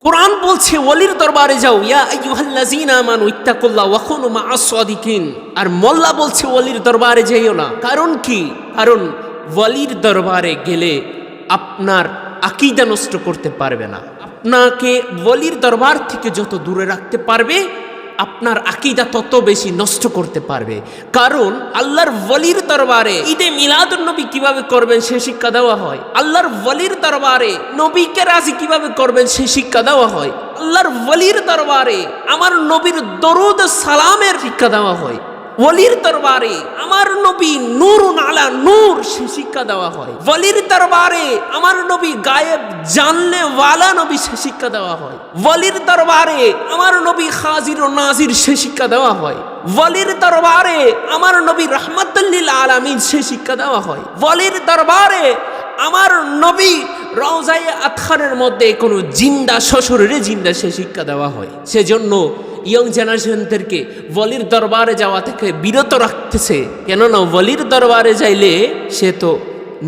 কোরআন বলছে ওয়ালির দরবারে যাও, ইয়া আইয়ুহাল্লাযীনা আমানু ইত্তাকুল্লাহ ওয়া কুনু মা'আস সাদিকিন। আর মোল্লা বলছে ওয়ালির দরবারে যাইও না। কারণ কি? কারণ ওয়ালির দরবারে গেলে আপনার আকীদা নষ্ট করতে পারবে না। আপনাকে ওয়ালির দরবার থেকে যত দূরে রাখতে পারবে, আপনার আকীদা তত বেশি নষ্ট করতে পারবে। কারণ আল্লাহর ওয়ালির দরবারে ঈদে মিলাদুন নবী কিভাবে করবেন সে শিক্ষা দেওয়া হয়। আল্লাহর ওয়ালির দরবারে নবীকে রাজি কিভাবে করবেন সে শিক্ষা দেওয়া হয়। আল্লাহর ওয়ালির দরবারে আমার নবীর দরুদ সালামের শিক্ষা দেওয়া হয়। ওয়ালির দরবারে আমার নবী নূরুন আলা নূর সে শিক্ষা দেওয়া হয়। ওয়ালির দরবারে আমার নবী গায়েব জানলে ওয়ালা নবী সে শিক্ষা দেওয়া হয়। ওয়ালির দরবারে আমার নবী হাজির ও নাজির সে শিক্ষা দেওয়া হয়। ওয়ালির দরবারে আমার নবী রাহমাতুল লিল আলামিন সে শিক্ষা দেওয়া হয়। ওয়ালির দরবারে আমার নবী রওজায়ে আতহারের মধ্যে কোনো জিন্দা শ্বশুরের জিন্দা সে শিক্ষা দেওয়া হয়। সেজন্য ইয়ং জেনারেশনদেরকে ওয়ালির দরবারে যাওয়া থেকে বিরত রাখতেছে। কেননা ওয়ালির দরবারে যাইলে সে তো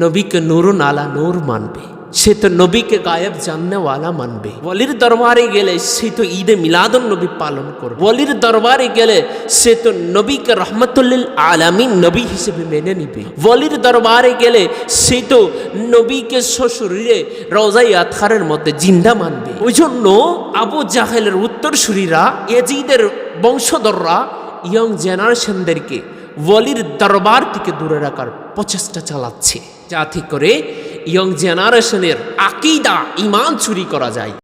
নবীকে নূরুন আলা নূর মানবে, সে তো নবীকে গায়েব জাননেওয়ালা মানবে। ওয়ালির দরবারে গেলে সে তো ঈদে মিলাদুন নবী পালন করবে। ওয়ালির দরবারে গেলে সে তো নবীকে রহমাতুল লিল আলামিন নবী হিসেবে মেনে নিবে। ওয়ালির দরবারে গেলে সে তো নবীকে সশরীরে রওজায়ে আতহারের মধ্যে জিন্দা মানবে। ওই জন্য আবু জাহেলের উত্তরসূরিরা, ইয়াজিদের বংশধররা ইয়ং জেনারেশনদেরকে ওয়ালির দরবার থেকে দূরে রাখার প্রচেষ্টা চালাচ্ছে, যাতে করে ইয়ং জেনারেশনের আকীদা ঈমান চুরি করা যায়।